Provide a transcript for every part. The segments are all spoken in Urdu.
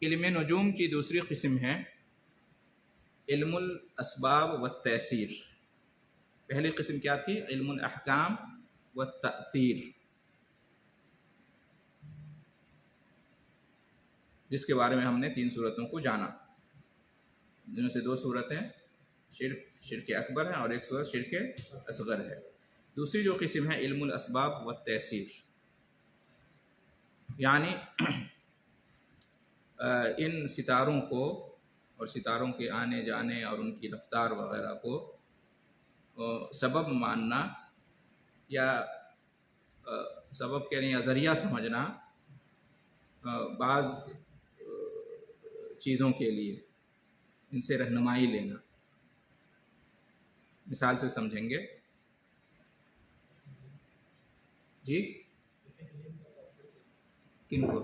علم نجوم کی دوسری قسم ہے علم الاسباب والتأثیر۔ پہلی قسم کیا تھی؟ علم الاحکام والتأثیر، جس کے بارے میں ہم نے 3 صورتوں کو جانا، جن میں سے 2 صورتیں شرک اکبر ہیں اور ایک صورت شرک اصغر ہے۔ دوسری جو قسم ہے علم الاسباب والتأثیر، یعنی ان ستاروں کو اور ستاروں کے آنے جانے اور ان کی رفتار وغیرہ کو سبب ماننا یا سبب کہنے یا ذریعہ سمجھنا بعض چیزوں کے لیے، ان سے رہنمائی لینا۔ مثال سے سمجھیں گے جی، کن کو؟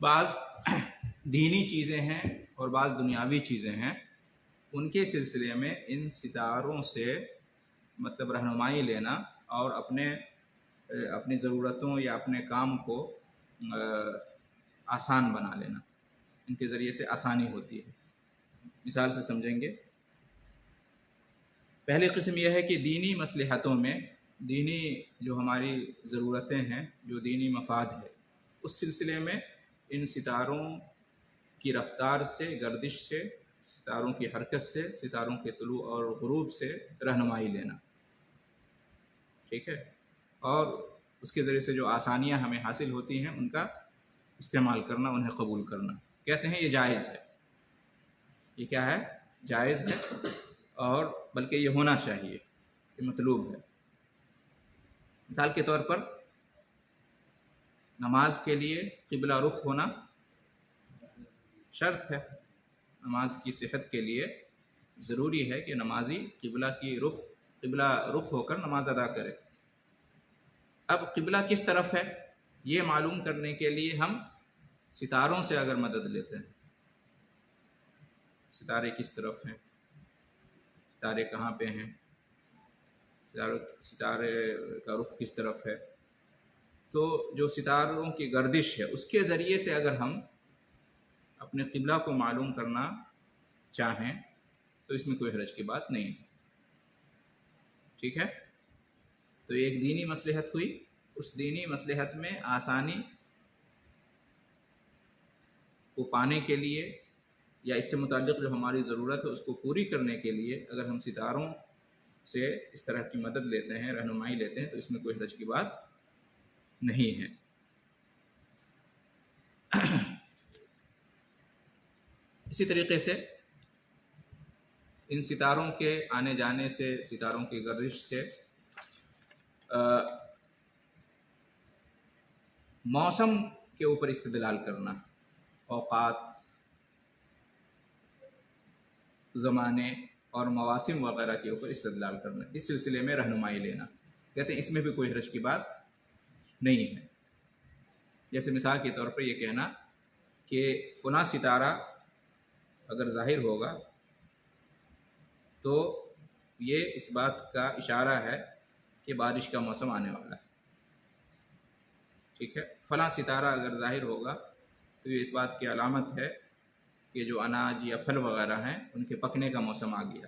بعض دینی چیزیں ہیں اور بعض دنیاوی چیزیں ہیں، ان کے سلسلے میں ان ستاروں سے مطلب رہنمائی لینا اور اپنی ضرورتوں یا اپنے کام کو آسان بنا لینا، ان کے ذریعے سے آسانی ہوتی ہے۔ مثال سے سمجھیں گے، پہلی قسم یہ ہے کہ دینی مصلحتوں میں، دینی جو ہماری ضرورتیں ہیں، جو دینی مفاد ہے، اس سلسلے میں ان ستاروں کی رفتار سے، گردش سے، ستاروں کی حرکت سے، ستاروں کے طلوع اور غروب سے رہنمائی لینا، ٹھیک ہے، اور اس کے ذریعے سے جو آسانیاں ہمیں حاصل ہوتی ہیں ان کا استعمال کرنا، انہیں قبول کرنا، کہتے ہیں یہ جائز ہے۔ یہ کیا ہے؟ جائز ہے، اور بلکہ یہ ہونا چاہیے، یہ مطلوب ہے۔ مثال کے طور پر نماز کے لیے قبلہ رخ ہونا شرط ہے، نماز کی صحت کے لیے ضروری ہے کہ نمازی قبلہ رخ ہو کر نماز ادا کرے۔ اب قبلہ کس طرف ہے یہ معلوم کرنے کے لیے ہم ستاروں سے اگر مدد لیتے ہیں، ستارے کس طرف ہیں، ستارے کہاں پہ ہیں، ستارے کا رخ کس طرف ہے، تو جو ستاروں کی گردش ہے اس کے ذریعے سے اگر ہم اپنے قبلہ کو معلوم کرنا چاہیں تو اس میں کوئی حرج کی بات نہیں ہے، ٹھیک ہے۔ تو ایک دینی مصلحت ہوئی، اس دینی مصلحت میں آسانی کو پانے کے لیے یا اس سے متعلق جو ہماری ضرورت ہے اس کو پوری کرنے کے لیے اگر ہم ستاروں سے اس طرح کی مدد لیتے ہیں، رہنمائی لیتے ہیں، تو اس میں کوئی حرج کی بات نہیں ہے۔ اسی طریقے سے ان ستاروں کے آنے جانے سے، ستاروں کی گردش سے موسم کے اوپر استدلال کرنا، اوقات، زمانے اور مواسم وغیرہ کے اوپر استدلال کرنا، اس سلسلے میں رہنمائی لینا، کہتے ہیں اس میں بھی کوئی حرج کی بات نہیں ہے۔ جیسے مثال کے طور پر یہ کہنا کہ فلاں ستارہ اگر ظاہر ہوگا تو یہ اس بات کا اشارہ ہے کہ بارش کا موسم آنے والا ہے، ٹھیک ہے۔ فلاں ستارہ اگر ظاہر ہوگا تو یہ اس بات کی علامت ہے کہ جو اناج یا پھل وغیرہ ہیں ان کے پکنے کا موسم آ گیا،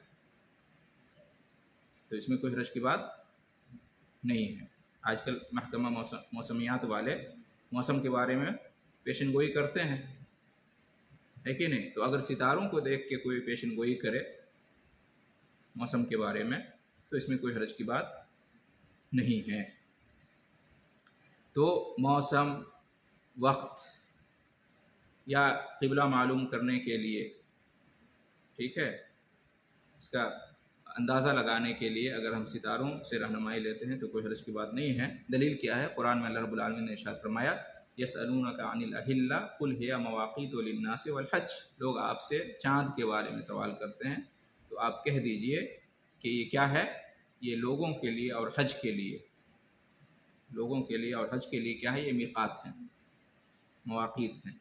تو اس میں کوئی حرج کی بات نہیں ہے۔ آج کل محکمہ موسمیات والے موسم کے بارے میں پیشن گوئی کرتے ہیں، ہے کہ نہیں؟ تو اگر ستاروں کو دیکھ کے کوئی پیشن گوئی کرے موسم کے بارے میں تو اس میں کوئی حرج کی بات نہیں ہے۔ تو موسم، وقت یا قبلہ معلوم کرنے کے لیے، ٹھیک ہے، اس کا اندازہ لگانے کے لیے اگر ہم ستاروں سے رہنمائی لیتے ہیں تو کوئی حرج کی بات نہیں ہے۔ دلیل کیا ہے؟ قرآن میں اللہ رب العالمین نے ارشاد فرمایا یسألونک عن الأہلہ قل ہی مواقیت للناس والحج، لوگ آپ سے چاند کے بارے میں سوال کرتے ہیں تو آپ کہہ دیجئے کہ یہ کیا ہے؟ یہ لوگوں کے لیے اور حج کے لیے، لوگوں کے لیے اور حج کے لیے کیا ہے؟ یہ میقات ہیں، مواقیت ہیں۔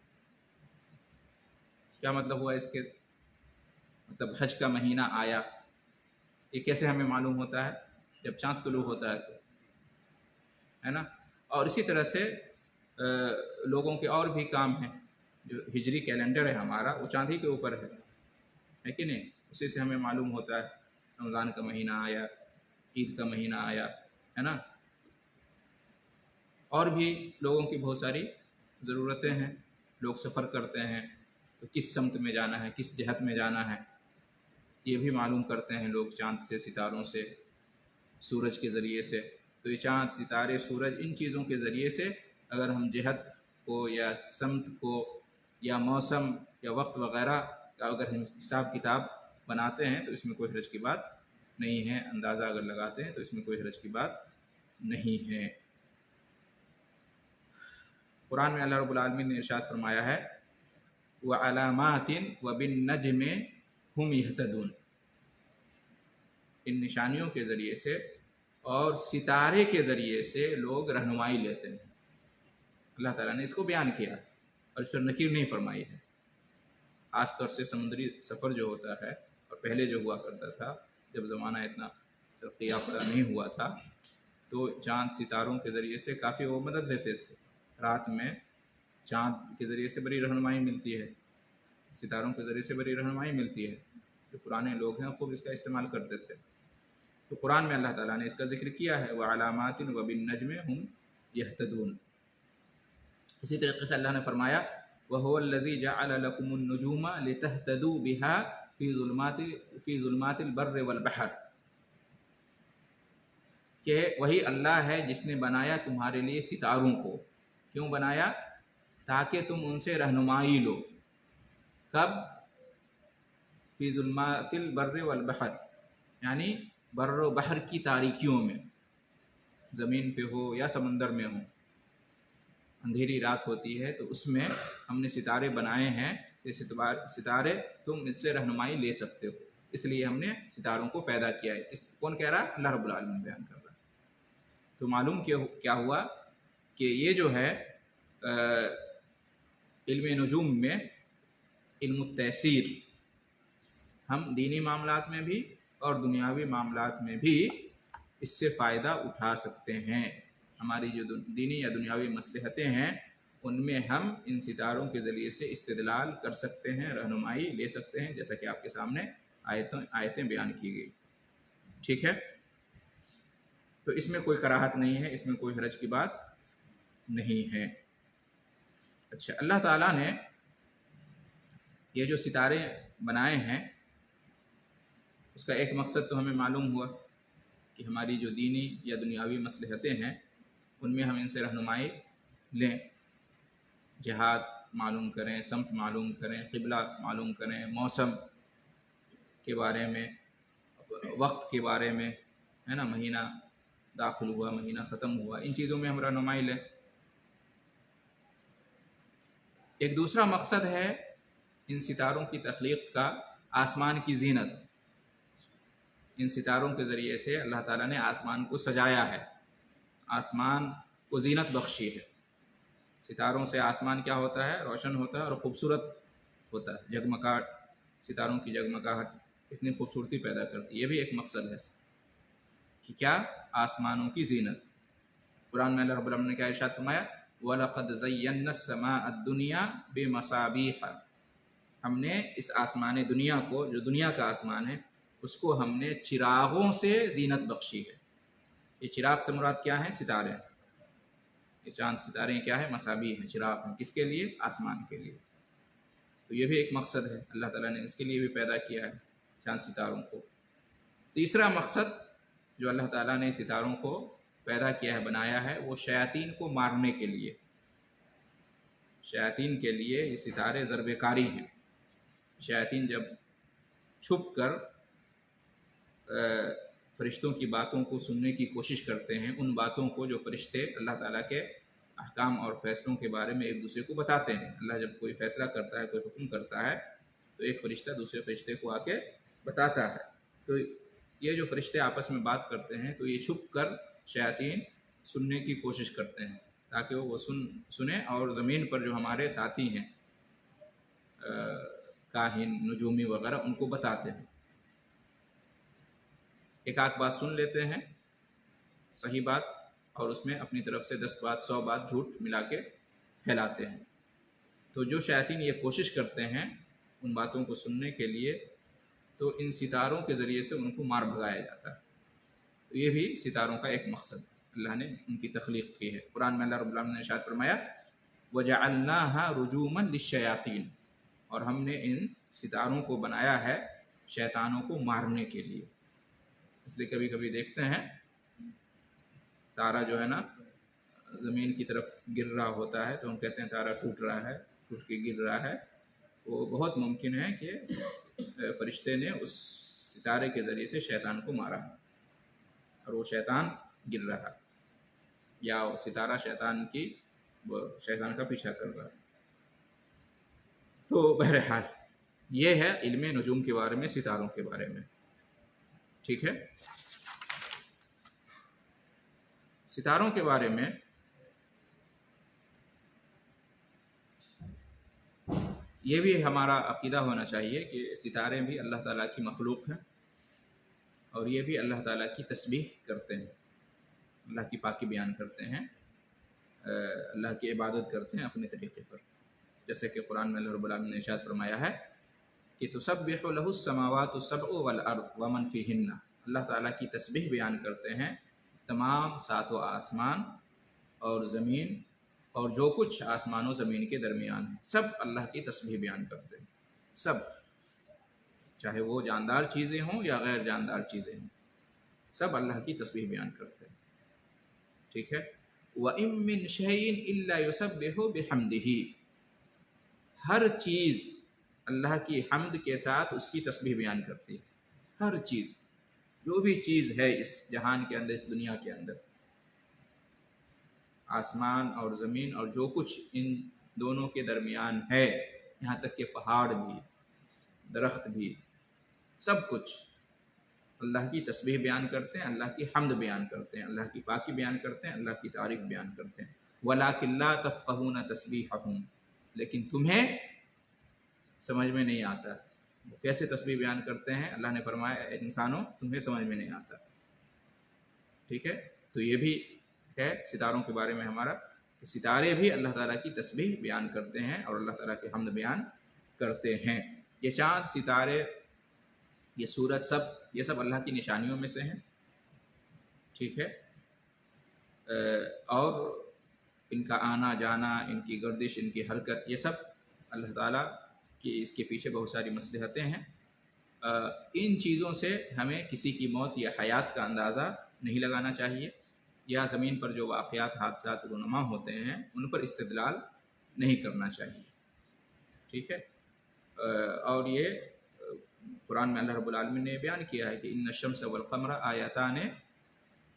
کیا مطلب ہوا اس کے؟ مطلب حج کا مہینہ آیا، یہ کیسے ہمیں معلوم ہوتا ہے؟ جب چاند طلوع ہوتا ہے تو، ہے نا؟ اور اسی طرح سے لوگوں کے اور بھی کام ہیں، جو ہجری کیلنڈر ہے ہمارا وہ چاند ہی کے اوپر ہے کہ نہیں؟ اسی سے ہمیں معلوم ہوتا ہے رمضان کا مہینہ آیا، عید کا مہینہ آیا، ہے نا؟ اور بھی لوگوں کی بہت ساری ضرورتیں ہیں، لوگ سفر کرتے ہیں تو کس سمت میں جانا ہے، کس جہت میں جانا ہے، یہ بھی معلوم کرتے ہیں لوگ چاند سے، ستاروں سے، سورج کے ذریعے سے۔ تو یہ چاند، ستارے، سورج، ان چیزوں کے ذریعے سے اگر ہم جہت کو یا سمت کو یا موسم یا وقت وغیرہ کا اگر ہم حساب کتاب بناتے ہیں تو اس میں کوئی حرج کی بات نہیں ہے، اندازہ اگر لگاتے ہیں تو اس میں کوئی حرج کی بات نہیں ہے۔ قرآن میں اللہ رب العالمین نے ارشاد فرمایا ہے وَعَلَامَاتٍ وَبِالنَّجْمِ ہُمْ يَهْتَدُونَ، ان نشانیوں کے ذریعے سے اور ستارے کے ذریعے سے لوگ رہنمائی لیتے ہیں۔ اللہ تعالیٰ نے اس کو بیان کیا اور اس پر نکیر نہیں فرمائی ہے۔ خاص طور سے سمندری سفر جو ہوتا ہے، اور پہلے جو ہوا کرتا تھا جب زمانہ اتنا ترقی یافتہ نہیں ہوا تھا تو چاند ستاروں کے ذریعے سے کافی وہ مدد دیتے تھے۔ رات میں چاند کے ذریعے سے بڑی رہنمائی ملتی ہے، ستاروں کے ذریعے سے بڑی رہنمائی ملتی ہے۔ جو پرانے لوگ ہیں خوب اس کا استعمال کرتے تھے۔ تو قرآن میں اللہ تعالیٰ نے اس کا ذکر کیا ہے وَعَلَامَاتٍ وَبِالنَّجْمِ هُمْ يَهْتَدُونَ۔ اسی طریقے سے اللہ نے فرمایا وَهُوَ الَّذِي جَعَلَ لَكُمُ النُّجُومَ لِتَهْتَدُوا بِهَا فِي ظُلُمَاتِ الْبَرِّ وَالْبَحْرِ، کہ وہی اللہ ہے جس نے بنایا تمہارے لیے ستاروں کو۔ کیوں بنایا؟ تاکہ تم ان سے رہنمائی لو۔ کب؟ فی ظلمات البر والبحر، یعنی بر و بحر کی تاریکیوں میں، زمین پہ ہو یا سمندر میں ہو، اندھیری رات ہوتی ہے تو اس میں ہم نے ستارے بنائے ہیں، یہ ستارے تم اس سے رہنمائی لے سکتے ہو، اس لیے ہم نے ستاروں کو پیدا کیا ہے۔ کون کہہ رہا ہے؟ اللہ رب العالمین بیان کر رہا ہے۔ تو معلوم کیا ہوا کہ یہ جو ہے علم نجوم میں علم التیسیر، ہم دینی معاملات میں بھی اور دنیاوی معاملات میں بھی اس سے فائدہ اٹھا سکتے ہیں۔ ہماری جو دینی یا دنیاوی مصلحتیں ہیں ان میں ہم ان ستاروں کے ذریعے سے استدلال کر سکتے ہیں، رہنمائی لے سکتے ہیں، جیسا کہ آپ کے سامنے آیتیں بیان کی گئی، ٹھیک ہے؟ تو اس میں کوئی کراہت نہیں ہے، اس میں کوئی حرج کی بات نہیں ہے۔ اچھا، اللہ تعالیٰ نے یہ جو ستارے بنائے ہیں اس کا ایک مقصد تو ہمیں معلوم ہوا کہ ہماری جو دینی یا دنیاوی مصلحتیں ہیں ان میں ہم ان سے رہنمائی لیں، جہاد معلوم کریں، سمت معلوم کریں، قبلہ معلوم کریں، موسم کے بارے میں، وقت کے بارے میں، ہے نا، مہینہ داخل ہوا، مہینہ ختم ہوا، ان چیزوں میں ہم رہنمائی لیں۔ ایک دوسرا مقصد ہے ان ستاروں کی تخلیق کا آسمان کی زینت۔ ان ستاروں کے ذریعے سے اللہ تعالیٰ نے آسمان کو سجایا ہے، آسمان کو زینت بخشی ہے۔ ستاروں سے آسمان کیا ہوتا ہے؟ روشن ہوتا ہے اور خوبصورت ہوتا ہے، جگمگاہٹ، ستاروں کی جگمگاہٹ اتنی خوبصورتی پیدا کرتی ہے۔ یہ بھی ایک مقصد ہے کہ کیا؟ آسمانوں کی زینت۔ قرآن میں اللہ رب العالمین نے کیا ارشاد فرمایا وَلَقَدْ زَيَّنَّا السَّمَاءَ الدُّنْيَا بِمَصَابِيحَ، ہم نے اس آسمان دنیا کو، جو دنیا کا آسمان ہے، اس کو ہم نے چراغوں سے زینت بخشی ہے۔ یہ چراغ سے مراد کیا ہے؟ ستارے۔ یہ چاند ستارے کیا ہے؟ مصابیح ہیں، چراغ ہیں۔ کس کے لیے؟ آسمان کے لیے۔ تو یہ بھی ایک مقصد ہے، اللہ تعالیٰ نے اس کے لیے بھی پیدا کیا ہے چاند ستاروں کو۔ تیسرا مقصد جو اللہ تعالیٰ نے ستاروں کو پیدا کیا ہے، بنایا ہے، وہ شیاطین کو مارنے کے لیے۔ شیاطین کے لیے یہ ستارے ضرب کاری ہیں۔ شیاطین جب چھپ کر فرشتوں کی باتوں کو سننے کی کوشش کرتے ہیں، ان باتوں کو جو فرشتے اللہ تعالیٰ کے احکام اور فیصلوں کے بارے میں ایک دوسرے کو بتاتے ہیں۔ اللہ جب کوئی فیصلہ کرتا ہے، کوئی حکم کرتا ہے، تو ایک فرشتہ دوسرے فرشتے کو آ کے بتاتا ہے۔ تو یہ جو فرشتے آپس میں بات کرتے ہیں، تو یہ چھپ کر شیاطین سننے کی کوشش کرتے ہیں تاکہ وہ سنیں اور زمین پر جو ہمارے ساتھی ہیں کاہن، نجومی وغیرہ، ان کو بتاتے ہیں۔ ایک آدھ بات سن لیتے ہیں، صحیح بات، اور اس میں اپنی طرف سے 10 بات 100 بات جھوٹ ملا کے پھیلاتے ہیں۔ تو جو شیاطین یہ کوشش کرتے ہیں ان باتوں کو سننے کے لیے، تو ان ستاروں کے ذریعے سے ان کو مار بھگایا جاتا ہے۔ تو یہ بھی ستاروں کا ایک مقصد اللہ نے ان کی تخلیق کی ہے۔ قرآن میں اللہ رب العالمین نے ارشاد فرمایا وَجَعَلْنَاهَا رُجُومًا لِلشَّيَاطِينِ، اور ہم نے ان ستاروں کو بنایا ہے شیطانوں کو مارنے کے لیے۔ اس لیے کبھی کبھی دیکھتے ہیں تارا جو ہے نا زمین کی طرف گر رہا ہوتا ہے، تو ہم کہتے ہیں تارا ٹوٹ رہا ہے، ٹوٹ کے گر رہا ہے۔ وہ بہت ممکن ہے کہ فرشتے نے اس ستارے کے ذریعے سے شیطان کو مارا ہے اور وہ شیطان گر رہا ہے، یا وہ ستارہ شیطان کا پیچھا کر رہا ہے۔ تو بہرحال یہ ہے علم نجوم کے بارے میں، ستاروں کے بارے میں، ٹھیک ہے۔ ستاروں کے بارے میں یہ بھی ہمارا عقیدہ ہونا چاہیے کہ ستارے بھی اللہ تعالیٰ کی مخلوق ہیں، اور یہ بھی اللہ تعالیٰ کی تسبیح کرتے ہیں، اللہ کی پاکی بیان کرتے ہیں، اللہ کی عبادت کرتے ہیں اپنے طریقے پر۔ جیسے کہ قرآن میں اللہ رب العالمین نے ارشاد فرمایا ہے کہ تسبح لہ السماوات السبع والارض ومن فیہن، اللہ تعالیٰ کی تسبیح بیان کرتے ہیں تمام ساتوں آسمان اور زمین اور جو کچھ آسمان و زمین کے درمیان ہے، سب اللہ کی تسبیح بیان کرتے ہیں، سب، چاہے وہ جاندار چیزیں ہوں یا غیر جاندار چیزیں ہوں، سب اللہ کی تسبیح بیان کرتے ہیں، ٹھیک ہے۔ وَإِن مِّن شَيْءٍ إِلَّا يُسَبِّحُ بِحَمْدِهِ، ہر چیز اللہ کی حمد کے ساتھ اس کی تسبیح بیان کرتی ہے۔ ہر چیز، جو بھی چیز ہے اس جہان کے اندر، اس دنیا کے اندر، آسمان اور زمین اور جو کچھ ان دونوں کے درمیان ہے، یہاں تک کہ پہاڑ بھی، درخت بھی، سب کچھ اللہ کی تسبیح بیان کرتے ہیں، اللہ کی حمد بیان کرتے ہیں، اللہ کی پاکی بیان کرتے ہیں، اللہ کی تعریف بیان کرتے ہیں۔ وَلَٰكِن لَّا تَفْقَهُونَ تَسْبِيحَهُمْ، لیکن تمہیں سمجھ میں نہیں آتا وہ کیسے تسبیح بیان کرتے ہیں۔ اللہ نے فرمایا اے انسانوں تمہیں سمجھ میں نہیں آتا، ٹھیک ہے۔ تو یہ بھی ہے ستاروں کے بارے میں ہمارا کہ ستارے بھی اللہ تعالیٰ کی تسبیح بیان کرتے ہیں اور اللہ تعالیٰ کی حمد بیان کرتے ہیں۔ یہ چاند، ستارے، یہ سورج، یہ سب اللہ کی نشانیوں میں سے ہیں، ٹھیک ہے۔ اور ان کا آنا جانا، ان کی گردش، ان کی حرکت، یہ سب اللہ تعالیٰ کی اس کے پیچھے بہت ساری مصلحتیں ہیں۔ ان چیزوں سے ہمیں کسی کی موت یا حیات کا اندازہ نہیں لگانا چاہیے، یا زمین پر جو واقعات، حادثات رونما ہوتے ہیں ان پر استدلال نہیں کرنا چاہیے، ٹھیک ہے۔ اور یہ قرآن میں اللہ رب العالمین نے بیان کیا ہے کہ ان الشمس والقمر آیاتان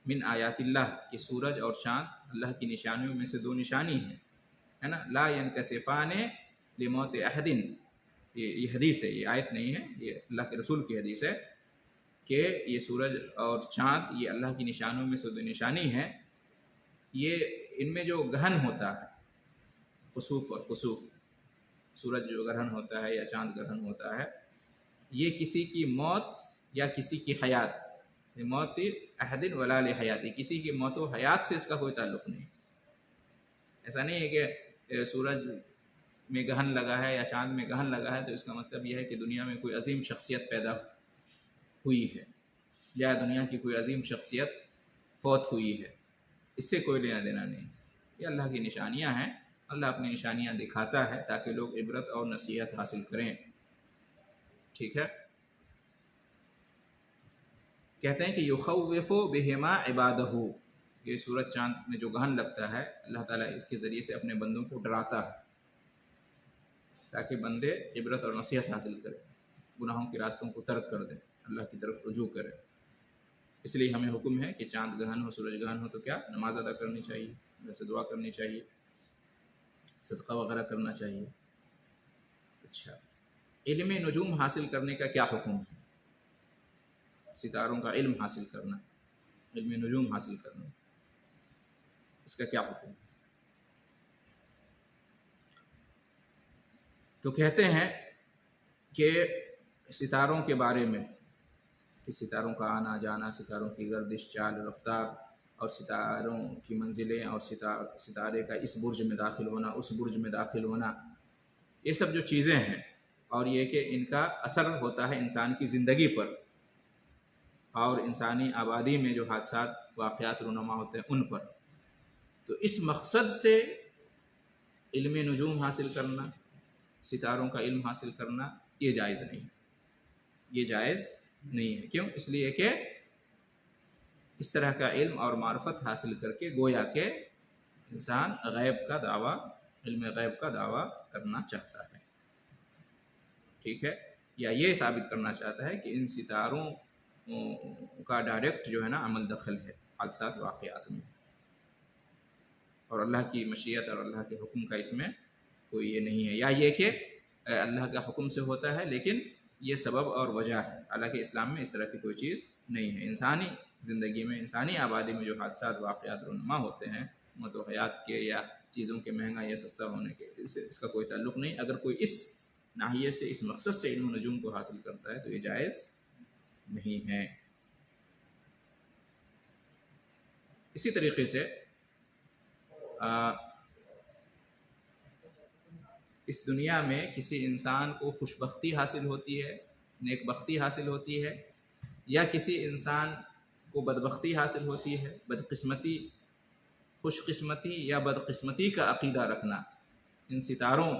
من آیات اللہ، کہ سورج اور چاند اللہ کی نشانیوں میں سے 2 نشانی ہیں، ہے نا۔ لا ينکسفان لموت احد، یہ حدیث ہے، یہ آیت نہیں ہے، یہ اللہ کے رسول کی حدیث ہے کہ یہ سورج اور چاند یہ اللہ کی نشانیوں میں سے 2 نشانی ہیں، یہ ان میں جو گرہن ہوتا ہے، خسوف اور کسوف، سورج جو گرہن ہوتا ہے یا چاند گرہن ہوتا ہے، یہ کسی کی موت یا کسی کی حیات، موت احد ولا لحیاتی، کسی کی موت و حیات سے اس کا کوئی تعلق نہیں۔ ایسا نہیں ہے کہ سورج میں گرہن لگا ہے یا چاند میں گرہن لگا ہے تو اس کا مطلب یہ ہے کہ دنیا میں کوئی عظیم شخصیت پیدا ہوئی ہے یا دنیا کی کوئی عظیم شخصیت فوت ہوئی ہے، اس سے کوئی لینا دینا نہیں۔ یہ اللہ کی نشانیاں ہیں، اللہ اپنی نشانیاں دکھاتا ہے تاکہ لوگ عبرت اور نصیحت حاصل کریں، ٹھیک ہے۔ کہتے ہیں کہ یخوف بہما عبادہ، یہ سورج چاند میں جو گہن لگتا ہے اللہ تعالیٰ اس کے ذریعے سے اپنے بندوں کو ڈراتا ہے تاکہ بندے عبرت اور نصیحت حاصل کریں، گناہوں کے راستوں کو ترک کر دیں، اللہ کی طرف رجوع کریں۔ اس لیے ہمیں حکم ہے کہ چاند گہن ہو، سورج گہن ہو تو کیا نماز ادا کرنی چاہیے، ویسے دعا کرنی چاہیے، صدقہ وغیرہ کرنا چاہیے۔ اچھا، علم نجوم حاصل کرنے کا کیا حکم ہے؟ ستاروں کا علم حاصل کرنا، علم نجوم حاصل کرنا، اس کا کیا حکم ہے؟ تو کہتے ہیں کہ ستاروں کے بارے میں، کہ ستاروں کا آنا جانا، ستاروں کی گردش، چال، رفتار، اور ستاروں کی منزلیں، اور ستارے کا اس برج میں داخل ہونا، اس برج میں داخل ہونا، یہ سب جو چیزیں ہیں، اور یہ کہ ان کا اثر ہوتا ہے انسان کی زندگی پر اور انسانی آبادی میں جو حادثات واقعات رونما ہوتے ہیں ان پر، تو اس مقصد سے علم نجوم حاصل کرنا، ستاروں کا علم حاصل کرنا، یہ جائز نہیں ہے، یہ جائز نہیں ہے۔ کیوں؟ اس لیے کہ اس طرح کا علم اور معرفت حاصل کر کے گویا کہ انسان غیب کا دعویٰ، علم غیب کا دعویٰ کرنا چاہتا ہے، ٹھیک ہے، یا یہ ثابت کرنا چاہتا ہے کہ ان ستاروں کا ڈائریکٹ جو ہے نا عمل دخل ہے حادثات واقعات میں، اور اللہ کی مشیت اور اللہ کے حکم کا اس میں کوئی یہ نہیں ہے، یا یہ کہ اللہ کا حکم سے ہوتا ہے لیکن یہ سبب اور وجہ ہے، حالانکہ اسلام میں اس طرح کی کوئی چیز نہیں ہے۔ انسانی زندگی میں، انسانی آبادی میں جو حادثات واقعات رونما ہوتے ہیں موت و حیات کے یا چیزوں کے مہنگا یا سستا ہونے کے، اس کا کوئی تعلق نہیں۔ اگر کوئی اس ناحیے سے، اس مقصد سے علم و نجوم کو حاصل کرتا ہے تو یہ جائز نہیں ہے۔ اسی طریقے سے اس دنیا میں کسی انسان کو خوش بختی حاصل ہوتی ہے، نیک بختی حاصل ہوتی ہے، یا کسی انسان کو بدبختی حاصل ہوتی ہے، بدقسمتی، خوش قسمتی یا بدقسمتی کا عقیدہ رکھنا ان ستاروں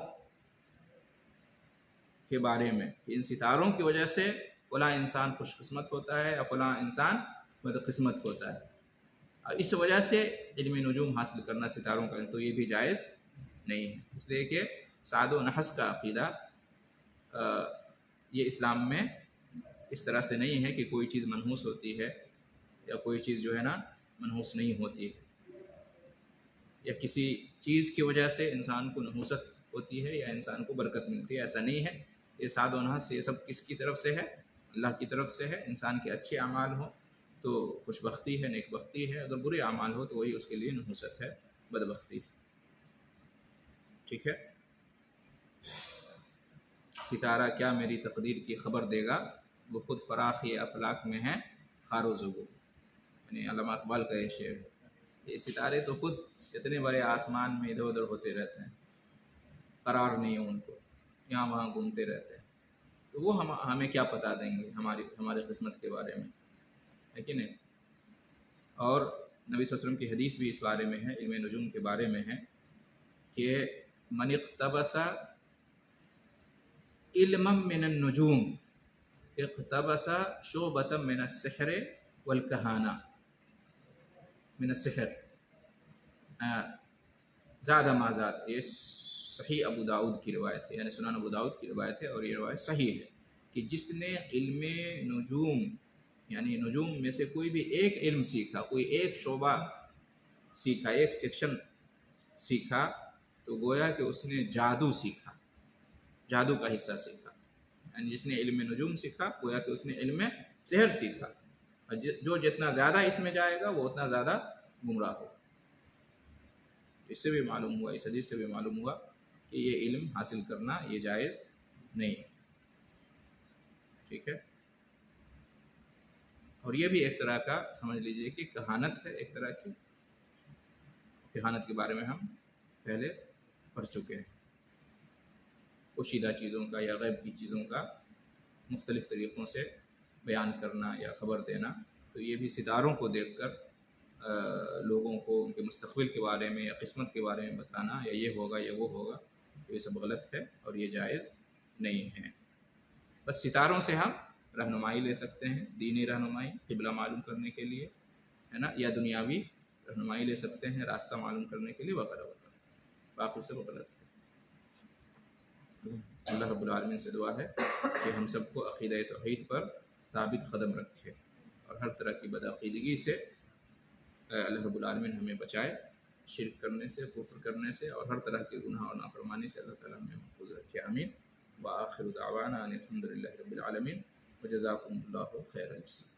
کے بارے میں، کہ ان ستاروں کی وجہ سے فلاں انسان خوش قسمت ہوتا ہے یا فلاں انسان بدقسمت ہوتا ہے، اور اس وجہ سے علم نجوم حاصل کرنا ستاروں کا، تو یہ بھی جائز نہیں ہے۔ اس لیے کہ سعد و نحس کا عقیدہ یہ اسلام میں اس طرح سے نہیں ہے کہ کوئی چیز منحوس ہوتی ہے یا کوئی چیز جو ہے نا منحوس نہیں ہوتی ہے، یا کسی چیز کی وجہ سے انسان کو نحوست ہوتی ہے یا انسان کو برکت ملتی ہے، ایسا نہیں ہے۔ یہ سعد و نحس یہ سب کس کی طرف سے ہے؟ اللہ کی طرف سے ہے۔ انسان کے اچھے اعمال ہوں تو خوش بختی ہے، نیک بختی ہے، اگر برے اعمال ہو تو وہی اس کے لیے نحوست ہے، بدبختی، ٹھیک ہے۔ ستارہ کیا میری تقدیر کی خبر دے گا، وہ خود فراخی افلاک میں ہے خار و زگو، یعنی علامہ اقبال کا یہ شعر ہے۔ یہ ستارے تو خود اتنے بڑے آسمان میں ادھر ادھر ہوتے رہتے ہیں، قرار نہیں ہے ان کو، یہاں وہاں گھومتے رہتے ہیں، تو وہ ہمیں کیا بتا دیں گے ہماری قسمت کے بارے میں، ہے کہ نہیں؟ اور نبی صلی اللہ علیہ وسلم کی حدیث بھی اس بارے میں ہے، علم نجوم کے بارے میں ہے، کہ من اقتبس علما من النجوم اقتبس شعبۃ من السحر والکہانہ، من السحر زاد ما زاد، یہ صحیح ابو داؤد کی روایت ہے، یعنی سنن ابو داؤد کی روایت ہے، اور یہ روایت صحیح ہے کہ جس نے علم نجوم، یعنی نجوم میں سے کوئی بھی ایک علم سیکھا، کوئی ایک شعبہ سیکھا، ایک سیکشن سیکھا، تو گویا کہ اس نے جادو سیکھا، جادو کا حصہ سیکھا، یعنی جس نے علم نجوم سیکھا گویا کہ اس نے علم سحر سیکھا، اور جو جتنا زیادہ اس میں جائے گا وہ اتنا زیادہ گمراہ ہوگا۔ اس سے بھی معلوم ہوا، اس حدیث سے بھی معلوم ہوا کہ یہ علم حاصل کرنا یہ جائز نہیں، ٹھیک ہے۔ اور یہ بھی ایک طرح کا سمجھ لیجئے کہ کہانت ہے، ایک طرح کی کہانت کے بارے میں ہم پہلے پڑھ چکے ہیں، پوشیدہ چیزوں کا یا غیب کی چیزوں کا مختلف طریقوں سے بیان کرنا یا خبر دینا، تو یہ بھی ستاروں کو دیکھ کر لوگوں کو ان کے مستقبل کے بارے میں یا قسمت کے بارے میں بتانا، یا یہ ہوگا یا وہ ہوگا، تو یہ سب غلط ہے اور یہ جائز نہیں ہے۔ بس ستاروں سے ہم رہنمائی لے سکتے ہیں، دینی رہنمائی قبلہ معلوم کرنے کے لیے، ہے نا، یا دنیاوی رہنمائی لے سکتے ہیں راستہ معلوم کرنے کے لیے، وغیرہ وغیرہ، باقی سب غلط ہے۔ اللہ رب العالمین سے دعا ہے کہ ہم سب کو عقیدہ توحید پر ثابت قدم رکھے اور ہر طرح کی بدعقیدگی سے اللہ رب العالمین ہمیں بچائے، شرک کرنے سے، کفر کرنے سے، اور ہر طرح کے گناہ اور نافرمانی سے اللہ تعالیٰ ہمیں محفوظ رکھے، آمین۔ وآخر دعوانا ان الحمد للہ رب العالمین، وجزاکم اللہ خیر الجزا۔